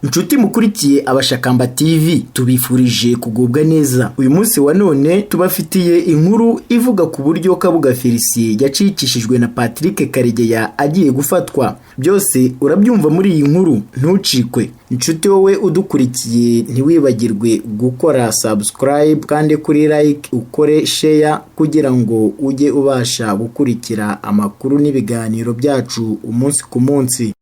Inshuti mukurikiye Abashakamba TV, tubifurije kugubwa neza. Uyu munsi wa none tubafitiye inkuru ivuga ku buryo Kabuga Felicien yacikishijwe na Patrick Karegeya agiye gufatwa. Byose urabyumva muri iyi nkuru, ntucikwe. Inshuti wowe udukurikiye ntiwibagirwe gukora subscribe kandi kuri like ukore share kugira ngo ujye ubasha gukurikira amakuru n'ibiganiro byacu umunsi ku munsi.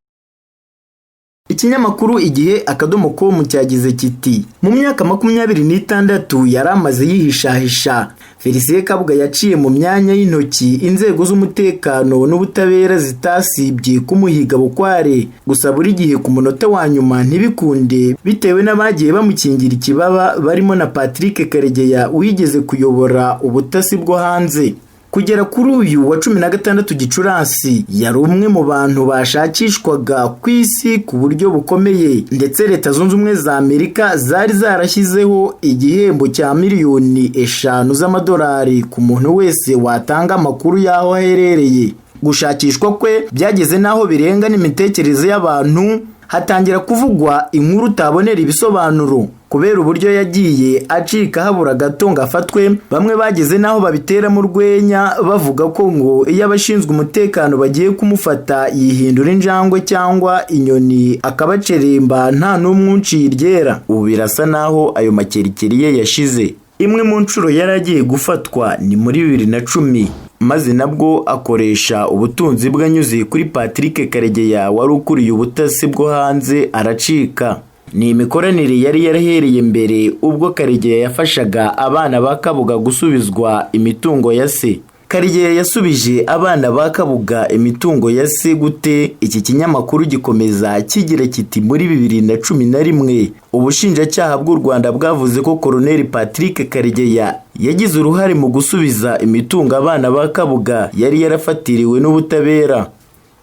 Ikinyamakuru Igihe.com cyagize kiti mu myaka 26 yaramaze yihishahisha, Felicien Kabuga yaciye mu myanya y'intoki inzego z'umutekano n'ubutabera zitasibye kumuhiga bukware, gusa buri gihe ku munota wa nyuma ntibikunde bitewe n'abagiye bamukingira ikibaba barimo na Patrick Karegeya wigeze kuyobora ubutasi bwo hanze. Kugera kuri uyu wa 16 Gicurasi yari umwe mu bantu bashakishwaga ku isi ku buryo bukomeye, ndetse Leta Zunze Ubumwe za Amerika zari zarashyizeho igihembo cya miliyoni 5 z'amadolari ku muntu wese watanga amakuru y'aho aherereye. Gushakishwa kwe byageze naho birenga n'imitekerereze y'abantu, hatangira kuvugwa inkuru utabonera ibisobanuro kubera uburyo yagiye acika habura gato ngo afatwe. Bamwe bageze naho babitera mu rwenya bavuga ko ngo iyo abashinzwe umutekano bagiye kumufata yihindura injangwe cyangwa inyoni akabaceremba nta n'umwe unciye iryera. Ubu birasa naho ayo makerikeri ye yashize. Imwe mu nshuro yaragiye gufatwa ni muri 2010, maze nabwo akoresha ubutunzi bwanyuze kuri Patrick Karegeya wari ukuriye ubutasi bwo hanze aracika. Ni imikoranire yari yarahereye mbere ubwo Karegeya yafashaga abana ba Kabuga gusubizwa imitungo ya se. Karegeya yasubije abana ba Kabuga imitungo ya se gute? Iki kinyamakuru gikomeza kigira kiti muri 2011 ubushinjacyaha bw'u Rwanda bwavuze ko Colonel Patrick Karegeya yagize uruhare mu gusubiza imitungo abana ba Kabuga yari yarafatiriwe n'ubutabera.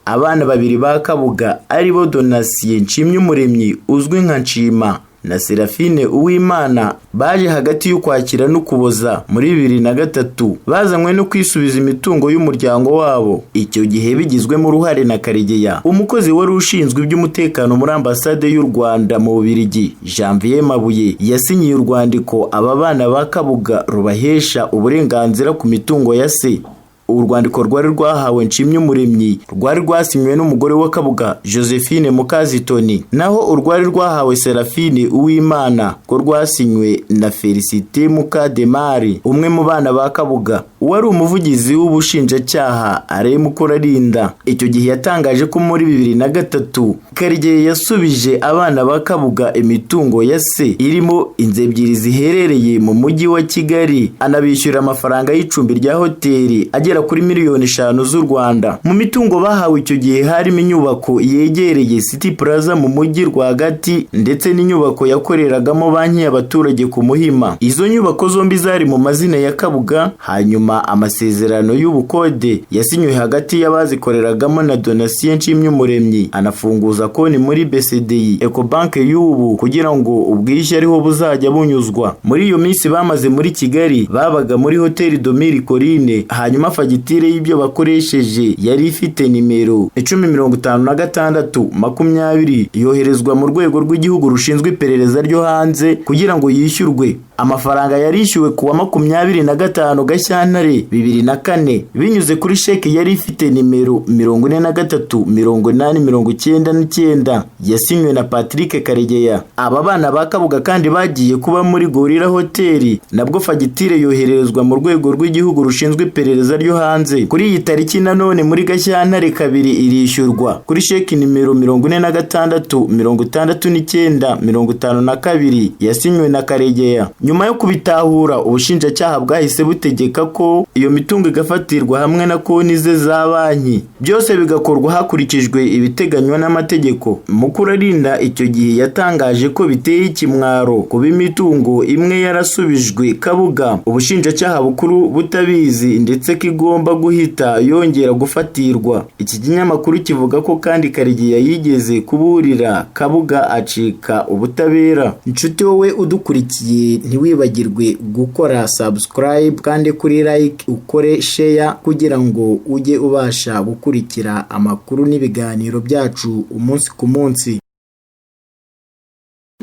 Abana babiri ba Kabuga aribo Donatien Nshimyumuremyi uzwi nka Nshima na Serafine Uwimana baje hagati y'Ukwakira n'Ukuboza muri 2003 bazanywe no kwisubiza imitungo y'umuryango wabo, icyo gihe bigizwemo uruhare na Karegeya. Umukozi wari ushinzwe iby'umutekano muri ambasade y'u Rwanda mu Bubiligi, Janvier Mabuye, yasinyiye urwandiko aba bana ba Kabuga rubahesha uburenganzira ku mitungo ya se. Urwandiko rwari rwahawe Nshimyumuremyi rwari rwasinywe n'umugore wa Kabuga Josephine Mukazitoni, naho urwari rwahawe Serafine Uwimana ko rwasinywe na Felicite Mukademari, umwe mu bana ba Kabuga wari umuvugizi w'ubushinjacyaha Mukorarinda. Icyo gihe yatangaje ko muri 2003 Karegeya yasubije abana ba Kabuga imitungo ya se irimo inzu ebyiri ziherereye mu mujyi wa Kigali, anabishyura amafaranga y'icumbi rya hoteli agera kuri miliyoni 5 z'u Rwanda. Mu mitungo bahawe icyo gihe harimo inyubako yegereye City Plaza mu mujyi rwagati ndetse n'inyubako yakoreragamo banki y'abaturage ku Muhima. Izo nyubako zombi zari mu mazina ya Kabuga. Hanyuma amasezerano y'ubukode yasinywe hagati y'abazikoreragamo na Donatien Nshimyumuremyi, anafunguza konti muri BCDI Ecobank y'ubu kugira ngo ubwishyu ariho buzajya bunyuzwa. Muri iyo minsi bamaze muri Kigali babaga muri Hotel Domiri Colline. Hanyuma fagitire y'ibyo bakoresheje yari ifite nimero 105620 yoherezwa mu rwego rw'igihugu rushinzwe iperereza ryo hanze kugira ngo yishyurwe. Amafaranga yarishyuwe kuwa 25 Gashyantare 2004 binyuze kuri sheki yari ifite nimero 438099 yasinywe na Patrick Karegeya. Aba bana ba Kabuga kandi bagiye kuba muri Gorilla Hotel, nabwo fagitire yoherezwa mu rwego rw'igihugu rushinzwe iperereza ryo hanze. Kuri iyi tariki nanone muri Gashyantare 2 irishyurwa kuri sheki nimero 466952 yasinywe na Karegeya. Nyuma yo kubitahura ubushinjacyaha bwahise butegeka ko iyo mitungo igafatirwa hamwe na konti ze za banki, byose bigakorwa hakurikijwe ibiteganywa n'amategeko. Mukurarinda icyo gihe yatangaje ko biteye ikimwaro kuba imitungo imwe yarasubijwe Kabuga ubushinjacyaha bukuru butabizi ndetse kigomba guhita yongera gufatirwa. Iki kinyamakuru kivuga ko kandi Karegeya yigeze kuburira Kabuga acika ubutabera. Inshuti wowe udukurikiye ntiwibagirwe gukora subscribe kandi kuri like ukore share kugira ngo ujye ubasha gukurikira amakuru n'ibiganiro byacu umunsi ku munsi.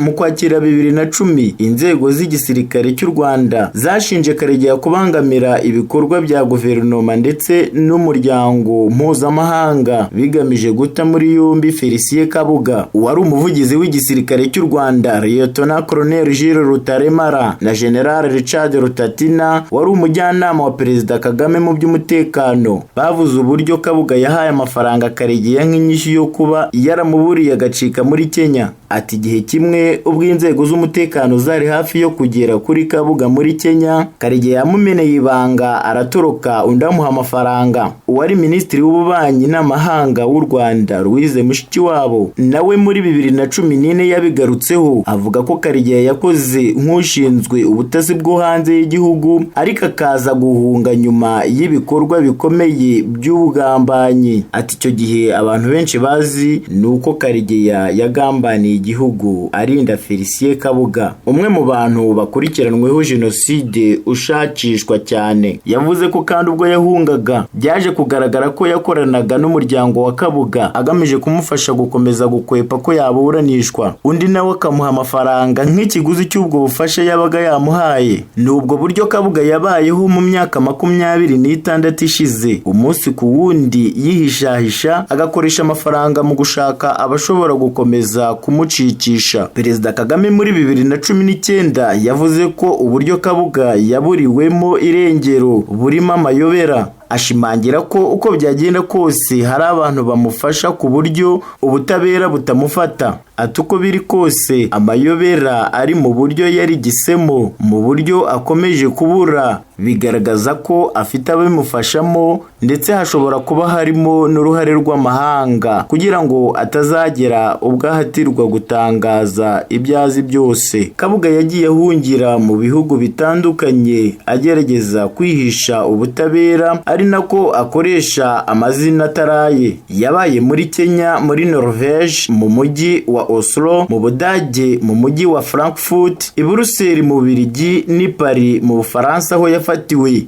Mu Kwakira 2010 inzego z'igisirikare cy'u Rwanda zashinje Karegeya kubangamira ibikorwa bya guverinoma ndetse n'umuryango mpuzamahanga bigamije guta muri yombi Felicien Kabuga wari umuvugizi w'igisirikare cy'u Rwanda, Lieutenant Colonel Jules Rutaremara na General Richard Rutatina wari umujyanama wa Perezida Kagame mu by'umutekano. Bavuze uburyo Kabuga yahaye amafaranga Karegeya nk'inyishyu yo kuba yaramuburiye agacika muri Kenya. Ati igihe kimwe ubwo inzego z'umutekano zari hafi yo kugera kuri Kabuga muri Kenya, Karegeya yamumeneye ibanga aratoroka undi amuha amafaranga. Uwari Minisitiri w'Ububanyi n'Amahanga w'u Rwanda Louise Mushikiwabo nawe muri 2014 yabigarutseho avuga ko Karegeya yakoze nk'ushinzwe ubutasi bwo hanze y'igihugu ariko akaza guhunga nyuma y'ibikorwa bikomeye by'ubugambanyi. Ati icyo gihe abantu benshi bazi nuko Karegeya yagambaniye igihugu arinda Felicien Kabuga. Umwe mu bantu bakurikiranweho jenoside ushakishwa cyane yavuze ko kandi ubwo yahungaga byaje kugaragara ko yakoranaga n'umuryango wa Kabuga agamije kumufasha gukomeza gukwepa ko yaburanishwa, undi nawe akamuha amafaranga nk'ikiguzi cy'ubwo bufasha yabaga yamuhaye. Nubwo buryo Kabuga yabayeho mu myaka 26 ishize, umunsi ku wundi yihishahisha agakoresha amafaranga mu gushaka abashobora gukomeza kumucikisha. Perezida Kagame muri 2019 yavuze ko uburyo Kabuga yaburiwemo irengero burimo amayobera. Ashimangira ko uko byagenda kose hari abantu bamufasha ku buryo ubutabera butamufata. Ati uko biri kose amayobera ari mu buryo yarigisemo, mu buryo akomeje kubura, bigaragaza ko afite abimufashamo ndetse hashobora kuba harimo n'uruhare rw'amahanga kugira ngo atazagera ubwo ahatirwa gutangaza ibyo azi byose. Kabuga yagiye ahungira mu bihugu bitandukanye agerageza kwihisha ubutabera, ari nako akoresha amazina ataraye. Yabaye muri Kenya, muri Norvège, mu mujyi wa Oslo, mu Budage, mu mujyi wa Frankfurt, i Buruseli mu Bubiligi n'i Paris mu Bufaransa aho yafatiwe.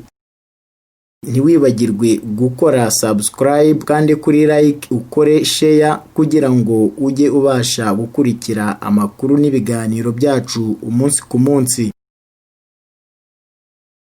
Ntiwibagirwe gukora subscribe kandi kuri like ukore share kugira ngo ujye ubasha gukurikira amakuru n'ibiganiro byacu umunsi ku munsi.